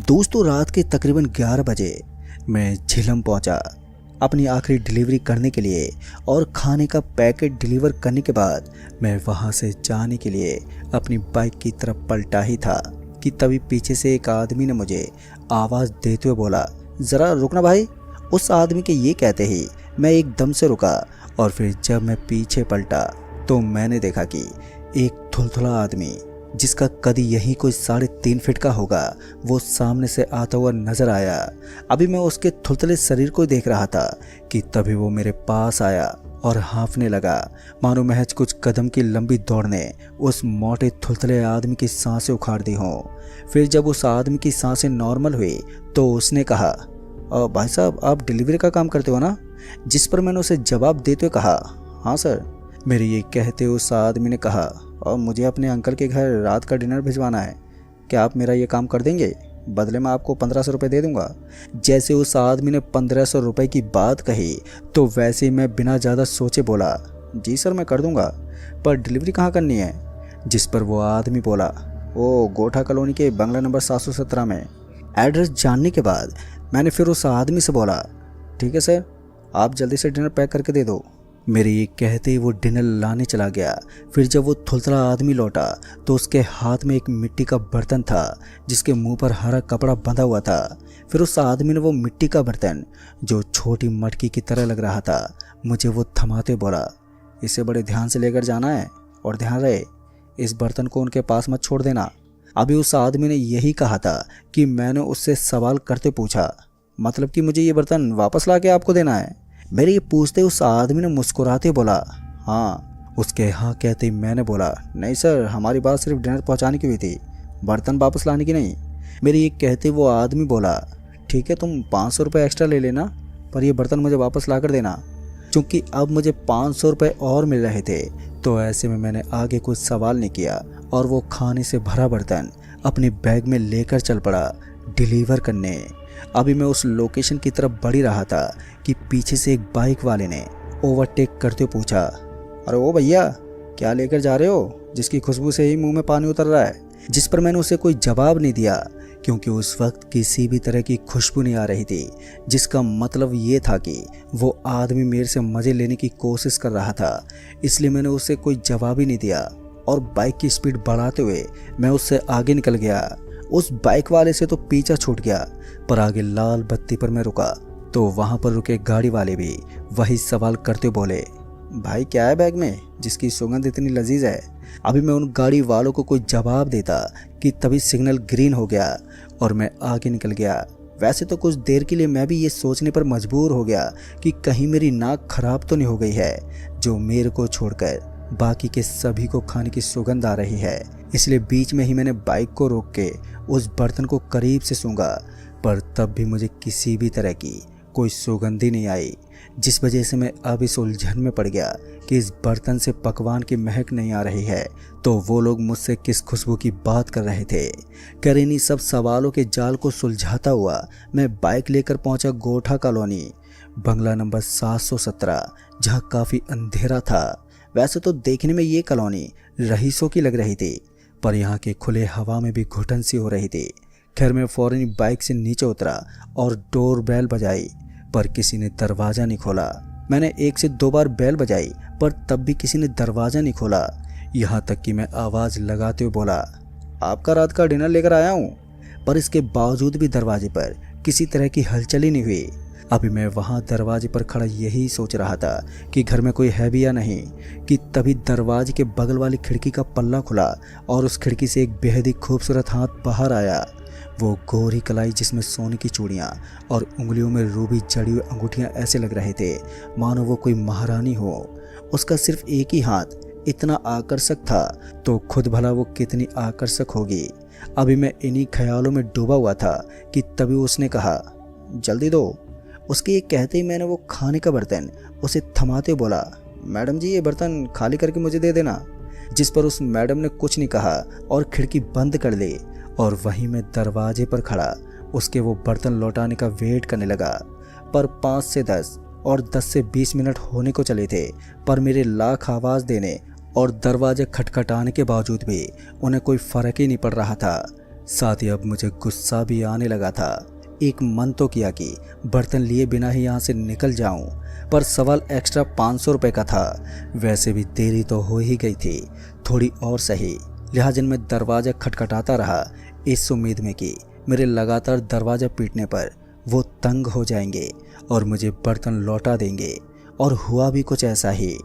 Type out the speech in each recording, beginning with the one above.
दोस्तों, रात के तकरीबन 11 बजे मैं झिलम पहुंचा अपनी आखिरी डिलीवरी करने के लिए और खाने का पैकेट डिलीवर करने के बाद मैं वहां से जाने के लिए अपनी बाइक की तरफ पलटा ही था कि तभी पीछे से एक आदमी ने मुझे आवाज़ देते हुए बोला, ज़रा रुकना भाई। उस आदमी के ये कहते ही मैं एकदम से रुका और फिर जब मैं पीछे पलटा तो मैंने देखा कि एक थुलथुला आदमी जिसका कद यही कोई 3.5 फीट का होगा वो सामने से आता हुआ नजर आया। अभी मैं उसके थुलथुले शरीर को देख रहा था कि तभी वो मेरे पास आया और हाँफने लगा मानो महज कुछ कदम की लंबी दौड़ ने उस मोटे थुलथुले आदमी की सांसें उखाड़ दी हों। फिर जब उस आदमी की सांसें नॉर्मल हुई तो उसने कहा, भाई साहब आप डिलीवरी का काम करते हो ना? जिस पर मैंने उसे जवाब देते हुए कहा, हाँ सर। मेरे ये कहते उस आदमी ने कहा, और मुझे अपने अंकल के घर रात का डिनर भिजवाना है, क्या आप मेरा ये काम कर देंगे? बदले में आपको 1500 रुपये दे दूंगा। जैसे उस आदमी ने 1500 रुपये की बात कही तो वैसे ही मैं बिना ज़्यादा सोचे बोला, जी सर मैं कर दूंगा, पर डिलीवरी कहाँ करनी है? जिस पर वो आदमी बोला, वो गोठा कॉलोनी के बंगला नंबर 717 में। एड्रेस जानने के बाद मैंने फिर उस आदमी से बोला, ठीक है सर, आप जल्दी से डिनर पैक करके दे दो। मेरे ये कहते ही वो डिनर लाने चला गया। फिर जब वो थुलथुला आदमी लौटा तो उसके हाथ में एक मिट्टी का बर्तन था जिसके मुंह पर हरा कपड़ा बंधा हुआ था। फिर उस आदमी ने वो मिट्टी का बर्तन जो छोटी मटकी की तरह लग रहा था मुझे वो थमाते बोला, इसे बड़े ध्यान से लेकर जाना है और ध्यान रहे इस बर्तन को उनके पास मत छोड़ देना। अभी उस आदमी ने यही कहा था कि मैंने उससे सवाल करते पूछा, मतलब कि मुझे ये बर्तन वापस ला के आपको देना है? मेरे ये पूछते उस आदमी ने मुस्कुराते बोला, हाँ। उसके हाँ कहते ही मैंने बोला, नहीं सर, हमारी बात सिर्फ डिनर पहुंचाने की हुई थी, बर्तन वापस लाने की नहीं। मेरे ये कहते वो आदमी बोला, ठीक है तुम 500 रुपये एक्स्ट्रा ले लेना, पर ये बर्तन मुझे वापस ला कर देना। चूँकि अब मुझे 500 रुपये और मिल रहे थे तो ऐसे में मैंने आगे कुछ सवाल नहीं किया और वो खाने से भरा बर्तन अपने बैग में लेकर चल पड़ा डिलीवर करने। अभी मैं उस लोकेशन की तरफ बढ़ ही रहा था कि पीछे से एक बाइक वाले ने ओवरटेक करते पूछा, अरे ओ भैया क्या लेकर जा रहे हो जिसकी खुशबू से ही मुंह में पानी उतर रहा है? जिस पर मैंने उसे कोई जवाब नहीं दिया क्योंकि उस वक्त किसी भी तरह की खुशबू नहीं आ रही थी, जिसका मतलब ये था कि वो आदमी मेरे से मज़े लेने की कोशिश कर रहा था। इसलिए मैंने उसे कोई जवाब ही नहीं दिया और बाइक की स्पीड बढ़ाते हुए मैं उससे आगे निकल गया। उस बाइक वाले से तो पीछा छूट गया, पर आगे लाल बत्ती पर मैं रुका तो वहां पर रुके गाड़ी वाले भी वही सवाल करते बोले, भाई क्या है बैग में जिसकी सुगंध इतनी लजीज है? अभी मैं उन गाड़ी वालों को कोई जवाब देता कि तभी सिग्नल ग्रीन हो गया और मैं आगे निकल गया। वैसे तो कुछ देर के लिए मैं भी ये सोचने पर मजबूर हो गया कि कहीं मेरी नाक खराब तो नहीं हो गई है जो मेरे को छोड़कर बाकी के सभी को खाने की सुगंध आ रही है। इसलिए बीच में ही मैंने बाइक को रोक के उस बर्तन को करीब से सूंघा, पर तब भी मुझे किसी भी तरह की कोई सुगंध ही नहीं आई, जिस वजह से मैं अब इस उलझन में पड़ गया कि इस बर्तन से पकवान की महक नहीं आ रही है तो वो लोग मुझसे किस खुशबू की बात कर रहे थे। कर इन्हीं सब सवालों के जाल को सुलझाता हुआ मैं बाइक लेकर पहुंचा गोठा कॉलोनी बंगला नंबर 717, जहां काफ़ी अंधेरा था। वैसे तो देखने में ये कॉलोनी रईसों की लग रही थी, पर यहाँ के खुले हवा में भी घुटन सी हो रही थी। खैर मैं फौरन बाइक से नीचे उतरा और डोर बेल बजाई, पर किसी ने दरवाज़ा नहीं खोला। मैंने 1 से 2 बार बेल बजाई पर तब भी किसी ने दरवाज़ा नहीं खोला। यहाँ तक कि मैं आवाज़ लगाते हुए बोला, आपका रात का डिनर लेकर आया हूँ, पर इसके बावजूद भी दरवाजे पर किसी तरह की हलचल ही नहीं हुई। अभी मैं वहाँ दरवाजे पर खड़ा यही सोच रहा था कि घर में कोई है भी या नहीं कि तभी दरवाजे के बगल वाली खिड़की का पल्ला खुला और उस खिड़की से एक बेहद ही खूबसूरत हाथ बाहर आया। वो गोरी कलाई जिसमें सोने की चूड़ियाँ और उंगलियों में रूबी जड़ी हुई अंगूठियाँ ऐसे लग रहे थे मानो वो कोई महारानी हो। उसका सिर्फ एक ही हाथ इतना आकर्षक था तो खुद भला वो कितनी आकर्षक होगी। अभी मैं इन्हीं ख्यालों में डूबा हुआ था कि तभी उसने कहा, जल्दी दो। उसके ये कहते ही मैंने वो खाने का बर्तन उसे थमाते बोला, मैडम जी ये बर्तन खाली करके मुझे दे देना। जिस पर उस मैडम ने कुछ नहीं कहा और खिड़की बंद कर ली और वहीं मैं दरवाजे पर खड़ा उसके वो बर्तन लौटाने का वेट करने लगा। पर 5 से 10 और 10 से 20 मिनट होने को चले थे, पर मेरे लाख आवाज़ देने और दरवाजे खटखटाने के बावजूद भी उन्हें कोई फ़र्क ही नहीं पड़ रहा था। साथ ही अब मुझे गुस्सा भी आने लगा था। एक मन तो किया कि बर्तन लिए बिना ही यहाँ से निकल जाऊं, पर सवाल एक्स्ट्रा 500 रुपये का था। वैसे भी देरी तो हो ही गई थी, थोड़ी और सही। लिहाजा मैं दरवाज़ा खटखटाता रहा, इस उम्मीद में कि मेरे लगातार दरवाज़ा पीटने पर वो तंग हो जाएंगे और मुझे बर्तन लौटा देंगे। और हुआ भी कुछ ऐसा ही।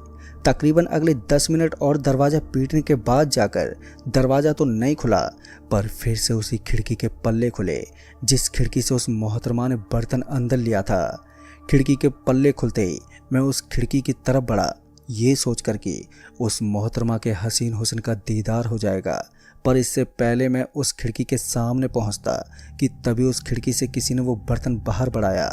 तकरीबन अगले 10 मिनट और दरवाज़ा पीटने के बाद जाकर दरवाज़ा तो नहीं खुला, पर फिर से उसी खिड़की के पल्ले खुले जिस खिड़की से उस मोहतरमा ने बर्तन अंदर लिया था। खिड़की के पल्ले खुलते ही मैं उस खिड़की की तरफ बढ़ा, ये सोचकर कि उस मोहतरमा के हसीन हुस्न का दीदार हो जाएगा। पर इससे पहले मैं उस खिड़की के सामने पहुंचता कि तभी उस खिड़की से किसी ने वो बर्तन बाहर बढ़ाया।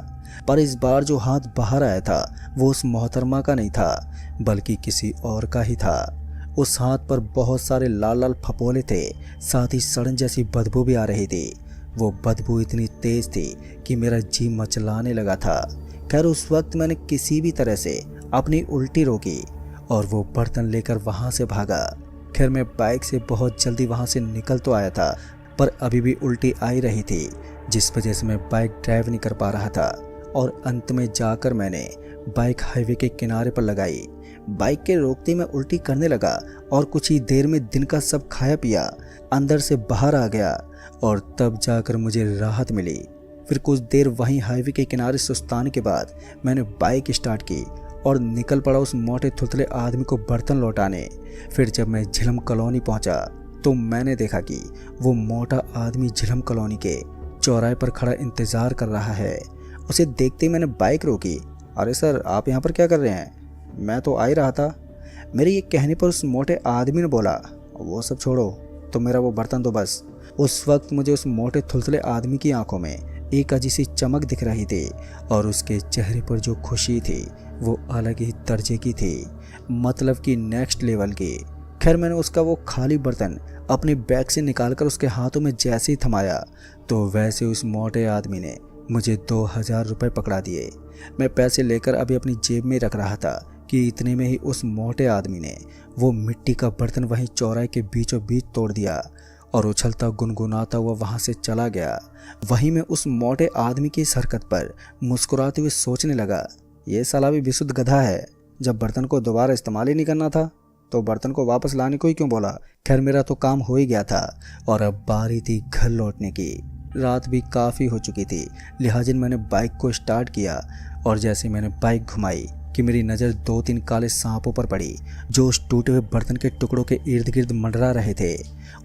पर इस बार जो हाथ बाहर आया था वो उस मोहतरमा का नहीं था, बल्कि किसी और का ही था। उस हाथ पर बहुत सारे लाल लाल फपोले थे, साथ ही सड़न जैसी बदबू भी आ रही थी। वो बदबू इतनी तेज थी कि मेरा जी मचलाने लगा था। खैर उस वक्त मैंने किसी भी तरह से अपनी उल्टी रोकी और वो बर्तन लेकर वहाँ से भागा। खैर मैं बाइक से बहुत जल्दी वहाँ से निकल तो आया था, पर अभी भी उल्टी आ ही रही थी, जिस वजह से मैं बाइक ड्राइव नहीं कर पा रहा था। और अंत में जाकर मैंने बाइक हाईवे के किनारे पर लगाई। बाइक के रोकते मैं उल्टी करने लगा और कुछ ही देर में दिन का सब खाया पिया अंदर से बाहर आ गया और तब जाकर मुझे राहत मिली। फिर कुछ देर वहीं हाईवे के किनारे सुस्ताने के बाद मैंने बाइक स्टार्ट की और निकल पड़ा उस मोटे थुलथुले आदमी को बर्तन लौटाने। फिर जब मैं झिलम कॉलोनी पहुंचा तो मैंने देखा कि वो मोटा आदमी झिलम कॉलोनी के चौराहे पर खड़ा इंतज़ार कर रहा है। उसे देखते ही मैंने बाइक रोकी। अरे सर, आप यहाँ पर क्या कर रहे हैं? मैं तो आ ही रहा था। मेरे ये कहने पर उस मोटे आदमी ने बोला, वो सब छोड़ो, तो मेरा वो बर्तन दो बस। उस वक्त मुझे उस मोटे थुलथुले आदमी की आंखों में एक अजीब सी चमक दिख रही थी और उसके चेहरे पर जो खुशी थी वो अलग ही दर्जे की थी, मतलब कि नेक्स्ट लेवल की। खैर मैंने उसका वो खाली बर्तन अपने बैग से निकालकर उसके हाथों में जैसे ही थमाया तो वैसे उस मोटे आदमी ने मुझे 2000 रुपये पकड़ा दिए। मैं पैसे लेकर अभी अपनी जेब में रख रहा था कि इतने में ही उस मोटे आदमी ने वो मिट्टी का बर्तन वहीं चौराहे के बीचों बीच तोड़ दिया और उछलता गुनगुनाता हुआ वहाँ से चला गया। वहीं मैं उस मोटे आदमी की इस हरकत पर मुस्कुराते हुए सोचने लगा, ये साला भी विशुद्ध गधा है। जब बर्तन को दोबारा इस्तेमाल ही नहीं करना था तो बर्तन को वापस लाने को ही क्यों बोला। खैर मेरा तो काम हो ही गया था और अब बारी थी घर लौटने की। रात भी काफ़ी हो चुकी थी, लिहाजा मैंने बाइक को स्टार्ट किया और जैसे मैंने बाइक घुमाई कि मेरी नज़र 2-3 काले सांपों पर पड़ी जो उस टूटे हुए बर्तन के टुकड़ों के इर्द गिर्द मंडरा रहे थे।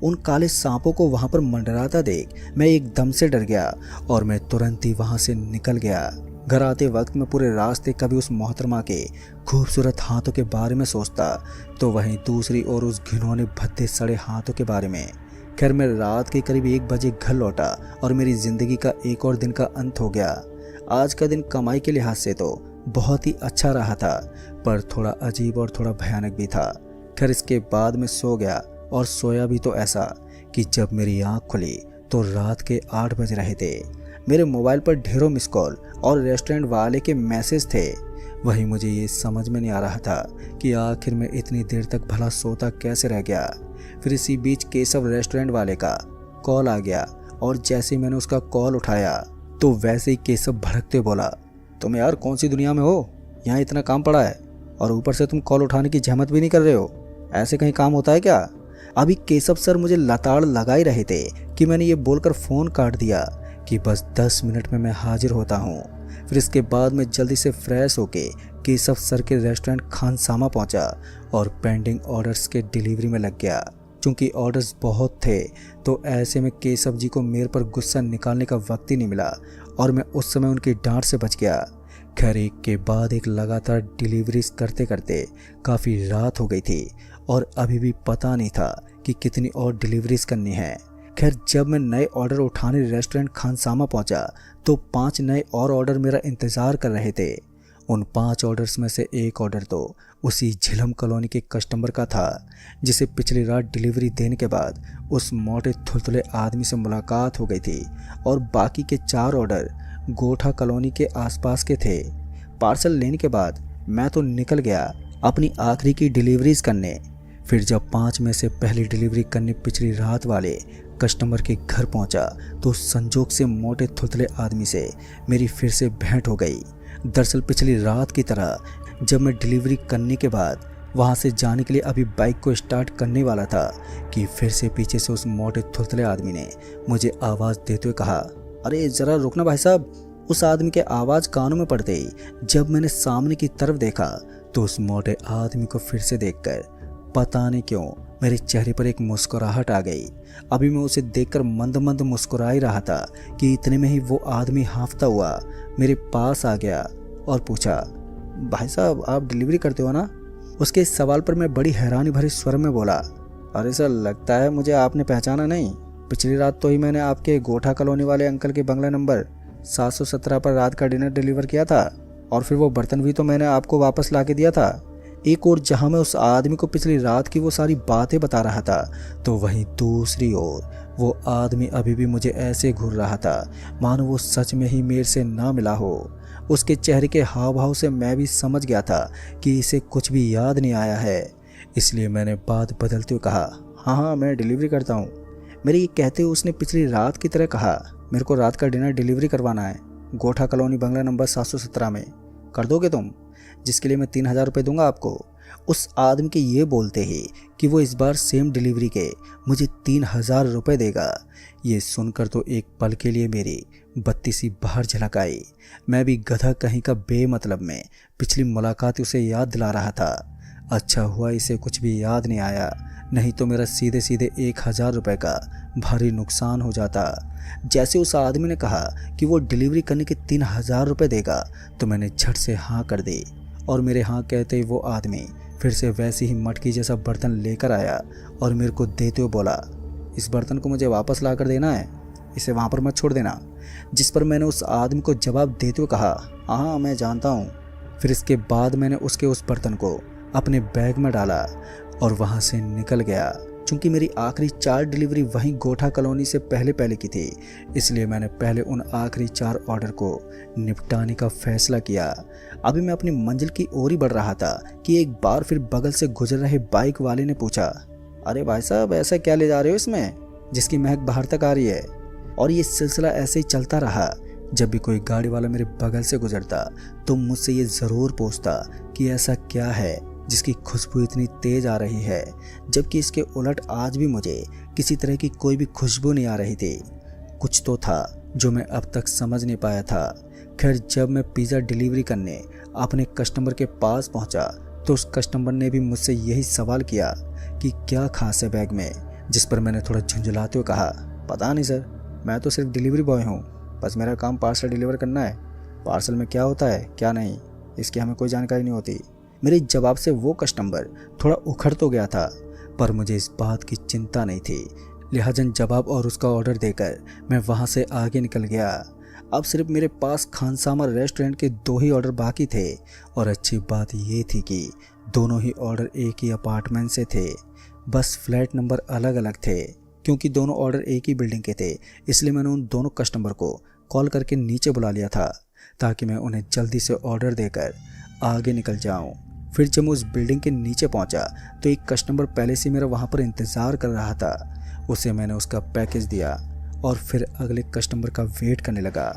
उन काले सांपों को वहाँ पर मंडराता देख मैं एकदम से डर गया और मैं तुरंत ही वहाँ से निकल गया। घर आते वक्त मैं पूरे रास्ते कभी उस मोहतरमा के खूबसूरत हाथों के बारे में सोचता तो वहीं दूसरी ओर उस घिनौने भद्दे सड़े हाथों के बारे में। खैर मैं रात के करीब 1 बजे घर लौटा और मेरी ज़िंदगी का एक और दिन का अंत हो गया। आज का दिन कमाई के लिहाज से तो बहुत ही अच्छा रहा था, पर थोड़ा अजीब और थोड़ा भयानक भी था। खैर इसके बाद मैं सो गया और सोया भी तो ऐसा कि जब मेरी आँख खुली तो रात के 8 बज रहे थे। मेरे मोबाइल पर ढेरों मिस कॉल और रेस्टोरेंट वाले के मैसेज थे। वहीं मुझे ये समझ में नहीं आ रहा था कि आखिर में इतनी देर तक भला सोता कैसे रह गया। फिर इसी बीच केशव रेस्टोरेंट वाले का कॉल आ गया और जैसे ही मैंने उसका कॉल उठाया तो वैसे ही केशव भड़कते बोला, तुम यार कौन सी दुनिया में हो? यहाँ इतना काम पड़ा है और ऊपर से तुम कॉल उठाने की जहमत भी नहीं कर रहे हो। ऐसे कहीं काम होता है क्या? अभी केशव सर मुझे लताड़ लगा ही रहे थे कि मैंने ये बोलकर फ़ोन काट दिया कि बस 10 मिनट में मैं हाजिर होता हूँ। फिर इसके बाद मैं जल्दी से फ्रेश होके केशव सर के रेस्टोरेंट खानसामा पहुँचा और पेंडिंग ऑर्डर्स के डिलीवरी में लग गया। चूँकि ऑर्डर्स बहुत थे तो ऐसे में केशव जी को मेरे पर गुस्सा निकालने का वक्त ही नहीं मिला और मैं उस समय उनकी डांट से बच गया। खैर एक के बाद एक लगातार डिलीवरीज करते करते काफ़ी रात हो गई थी और अभी भी पता नहीं था कि कितनी और डिलीवरीज करनी है। खैर जब मैं नए ऑर्डर उठाने रेस्टोरेंट खानसामा पहुंचा तो 5 नए और ऑर्डर मेरा इंतज़ार कर रहे थे। उन 5 ऑर्डर्स में से एक ऑर्डर तो उसी झिलम कॉलोनी के कस्टमर का था जिसे पिछली रात डिलीवरी देने के बाद उस मोटे थुलथुले आदमी से मुलाकात हो गई थी और बाकी के 4 ऑर्डर गोठा कॉलोनी के आसपास के थे। पार्सल लेने के बाद मैं तो निकल गया अपनी आखिरी की डिलीवरीज करने। फिर जब 5 में से पहली डिलीवरी करने पिछली रात वाले कस्टमर के घर पहुंचा तो संजोग से मोटे थुतले आदमी से मेरी फिर से भेंट हो गई। दरअसल पिछली रात की तरह जब मैं डिलीवरी करने के बाद वहां से जाने के लिए अभी बाइक को स्टार्ट करने वाला था कि फिर से पीछे से उस मोटे थुतले आदमी ने मुझे आवाज़ देते हुए कहा, अरे ज़रा रुकना भाई साहब। उस आदमी के आवाज़ कानों में पड़ते ही जब मैंने सामने की तरफ देखा तो उस मोटे आदमी को फिर से देखकर पता नहीं क्यों मेरे चेहरे पर एक मुस्कुराहट आ गई। अभी मैं उसे देखकर मंद मंद मुस्कुरा ही रहा था कि इतने में ही वो आदमी हांफता हुआ मेरे पास आ गया और पूछा, भाई साहब आप डिलीवरी करते हो ना? उसके इस सवाल पर मैं बड़ी हैरानी भरे स्वर में बोला, अरे सर लगता है मुझे आपने पहचाना नहीं। पिछली रात तो ही मैंने आपके गोठा कॉलोनी वाले अंकल के बंगला नंबर 717 पर रात का डिनर डिलीवर किया था और फिर वो बर्तन भी तो मैंने आपको वापस ला के दिया था। एक और जहां मैं उस आदमी को पिछली रात की वो सारी बातें बता रहा था तो वहीं दूसरी ओर वो आदमी अभी भी मुझे ऐसे घूर रहा था मानो वो सच में ही मेरे से ना मिला हो। उसके चेहरे के हाव भाव से मैं भी समझ गया था कि इसे कुछ भी याद नहीं आया है। इसलिए मैंने बात बदलते हुए कहा, हाँ मैं डिलीवरी करता हूँ। मेरे ये कहते हुए उसने पिछली रात की तरह कहा, मेरे को रात का डिनर डिलीवरी करवाना है गोठा कॉलोनी बंगला नंबर 717 में, कर दोगे तुम? जिसके लिए मैं 3000 रुपये दूंगा आपको। उस आदमी के ये बोलते ही कि वो इस बार सेम डिलीवरी के मुझे 3000 रुपये देगा, ये सुनकर तो एक पल के लिए मेरी बत्ती सी बाहर झलक आई। मैं भी गधा कहीं का बेमतलब में पिछली मुलाकात उसे याद दिला रहा था। अच्छा हुआ इसे कुछ भी याद नहीं आया, नहीं तो मेरा सीधे सीधे 1000 रुपये का भारी नुकसान हो जाता। जैसे उस आदमी ने कहा कि वो डिलीवरी करने के 3000 रुपये देगा तो मैंने झट से हाँ कर दी और मेरे हाँ कहते ही वो आदमी फिर से वैसे ही मटकी जैसा बर्तन लेकर आया और मेरे को देते हुए बोला, इस बर्तन को मुझे वापस ला कर देना है, इसे वहाँ पर मत छोड़ देना। जिस पर मैंने उस आदमी को जवाब देते हुए कहा, हाँ मैं जानता हूँ। फिर इसके बाद मैंने उसके उस बर्तन को अपने बैग में डाला और वहाँ से निकल गया। चूँकि मेरी आखिरी 4 डिलीवरी वहीं गोठा कॉलोनी से पहले की थी, इसलिए मैंने पहले उन आखिरी 4 ऑर्डर को निपटाने का फैसला किया। अभी मैं अपनी मंजिल की ओर ही बढ़ रहा था कि एक बार फिर बगल से गुजर रहे बाइक वाले ने पूछा, अरे भाई साहब ऐसा क्या ले जा रहे हो इसमें जिसकी महक बाहर तक आ रही है? और ये सिलसिला ऐसे ही चलता रहा। जब भी कोई गाड़ी वाला मेरे बगल से गुजरता तो मुझसे ये ज़रूर पूछता कि ऐसा क्या है जिसकी खुशबू इतनी तेज़ आ रही है, जबकि इसके उलट आज भी मुझे किसी तरह की कोई भी खुशबू नहीं आ रही थी। कुछ तो था जो मैं अब तक समझ नहीं पाया था। खैर जब मैं पिज़्ज़ा डिलीवरी करने अपने कस्टमर के पास पहुंचा तो उस कस्टमर ने भी मुझसे यही सवाल किया कि क्या खास है बैग में, जिस पर मैंने थोड़ा झुंझलाते हुए कहा, पता नहीं सर, मैं तो सिर्फ डिलीवरी बॉय हूँ, बस मेरा काम पार्सल डिलीवर करना है। पार्सल में क्या होता है क्या नहीं इसकी हमें कोई जानकारी नहीं होती। मेरे जवाब से वो कस्टमर थोड़ा उखड़ तो गया था, पर मुझे इस बात की चिंता नहीं थी। लिहाजन जवाब और उसका ऑर्डर देकर मैं वहाँ से आगे निकल गया। अब सिर्फ मेरे पास खानसामा रेस्टोरेंट के 2 ही ऑर्डर बाकी थे और अच्छी बात ये थी कि दोनों ही ऑर्डर एक ही अपार्टमेंट से थे, बस फ्लैट नंबर अलग अलग थे। क्योंकि दोनों ऑर्डर एक ही बिल्डिंग के थे इसलिए मैंने उन दोनों कस्टमर को कॉल करके नीचे बुला लिया था ताकि मैं उन्हें जल्दी से ऑर्डर देकर आगे निकल जाऊं। फिर जब मैं उस बिल्डिंग के नीचे पहुंचा तो एक कस्टमर पहले से मेरा वहां पर इंतज़ार कर रहा था। उसे मैंने उसका पैकेज दिया और फिर अगले कस्टमर का वेट करने लगा।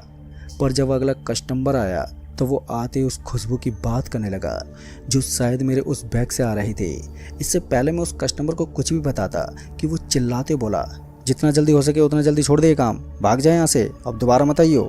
पर जब अगला कस्टमर आया तो वो आते उस खुशबू की बात करने लगा जो शायद मेरे उस बैग से आ रही थी। इससे पहले मैं उस कस्टमर को कुछ भी बताता कि वो चिल्लाते बोला, जितना जल्दी हो सके उतना जल्दी छोड़ दे ये काम, भाग जाए यहाँ से, अब दोबारा मत आइयो।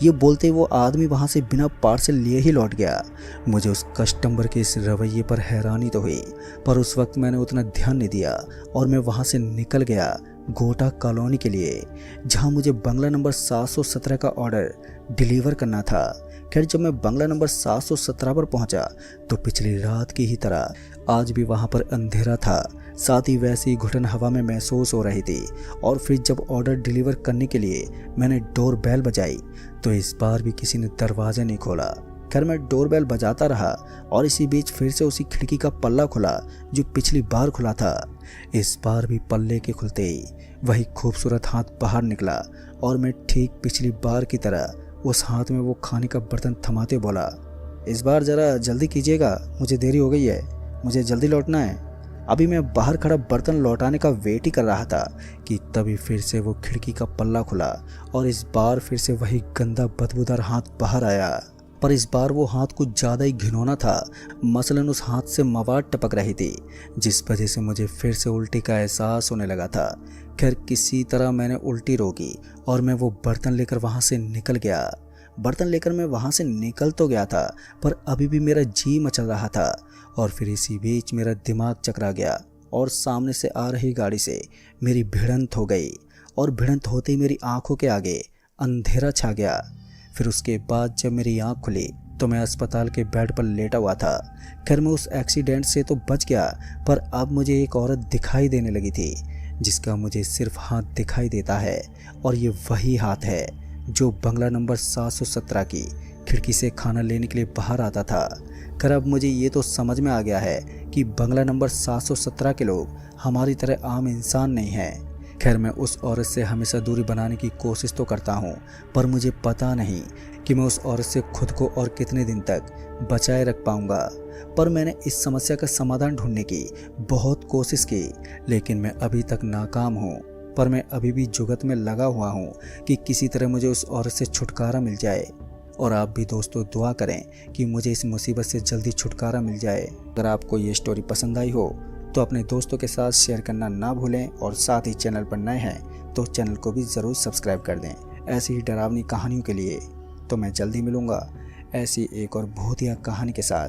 ये बोलते वो आदमी वहाँ से बिना पार्सल लिए ही लौट गया। मुझे उस कस्टमर के इस रवैये पर हैरानी तो हुई, पर उस वक्त मैंने उतना ध्यान नहीं दिया और मैं वहाँ से निकल गया गोठा कॉलोनी के लिए, जहाँ मुझे बंगला नंबर 717 का ऑर्डर डिलीवर करना था। खैर जब मैं बंगला नंबर 717 पर पहुंचा तो पिछली रात की ही तरह आज भी वहां पर अंधेरा था, साथ ही वैसी घुटन हवा में महसूस हो रही थी। और फिर जब ऑर्डर डिलीवर करने के लिए मैंने डोर बेल बजाई तो इस बार भी किसी ने दरवाज़ा नहीं खोला। खैर मैं डोर बेल बजाता रहा और इसी बीच फिर से उसी खिड़की का पल्ला खुला जो पिछली बार खुला था। इस बार भी पल्ले के खुलते ही वही खूबसूरत हाथ बाहर निकला और मैं ठीक पिछली बार की तरह उस हाथ में वो खाने का बर्तन थमाते बोला, इस बार ज़रा जल्दी कीजिएगा, मुझे देरी हो गई है, मुझे जल्दी लौटना है। अभी मैं बाहर खड़ा बर्तन लौटाने का वेट ही कर रहा था कि तभी फिर से वो खिड़की का पल्ला खुला और इस बार फिर से वही गंदा बदबूदार हाथ बाहर आया। पर इस बार वो हाथ कुछ ज़्यादा ही घिनौना था। मसलन उस हाथ से मवाद टपक रही थी, जिस वजह से मुझे फिर से उल्टी का एहसास होने लगा था। खैर किसी तरह मैंने उल्टी रोकी और मैं वो बर्तन लेकर वहाँ से निकल गया। बर्तन लेकर मैं वहाँ से निकल तो गया था, पर अभी भी मेरा जी मचल रहा था। और फिर इसी बीच मेरा दिमाग चकरा गया और सामने से आ रही गाड़ी से मेरी भिड़ंत हो गई। और भिड़ंत होते ही मेरी आंखों के आगे अंधेरा छा गया। फिर उसके बाद जब मेरी आंख खुली तो मैं अस्पताल के बेड पर लेटा हुआ था। खैर मैं उस एक्सीडेंट से तो बच गया, पर अब मुझे एक औरत दिखाई देने लगी थी, जिसका मुझे सिर्फ हाथ दिखाई देता है। और ये वही हाथ है जो बंगला नंबर 717 की खिड़की से खाना लेने के लिए बाहर आता था। खैर अब मुझे ये तो समझ में आ गया है कि बंगला नंबर 717 के लोग हमारी तरह आम इंसान नहीं हैं। खैर मैं उस औरत से हमेशा दूरी बनाने की कोशिश तो करता हूँ, पर मुझे पता नहीं कि मैं उस औरत से खुद को और कितने दिन तक बचाए रख पाऊँगा। पर मैंने इस समस्या का समाधान ढूंढने की बहुत कोशिश की, लेकिन मैं अभी तक नाकाम हूँ। पर मैं अभी भी जुगत में लगा हुआ हूँ कि किसी तरह मुझे उस औरत से छुटकारा मिल जाए। और आप भी दोस्तों दुआ करें कि मुझे इस मुसीबत से जल्दी छुटकारा मिल जाए। अगर आपको ये स्टोरी पसंद आई हो तो अपने दोस्तों के साथ शेयर करना ना भूलें, और साथ ही चैनल पर नए हैं तो चैनल को भी ज़रूर सब्सक्राइब कर दें ऐसी ही डरावनी कहानियों के लिए। तो मैं जल्दी मिलूँगा ऐसी एक और भूतिया कहानी के साथ।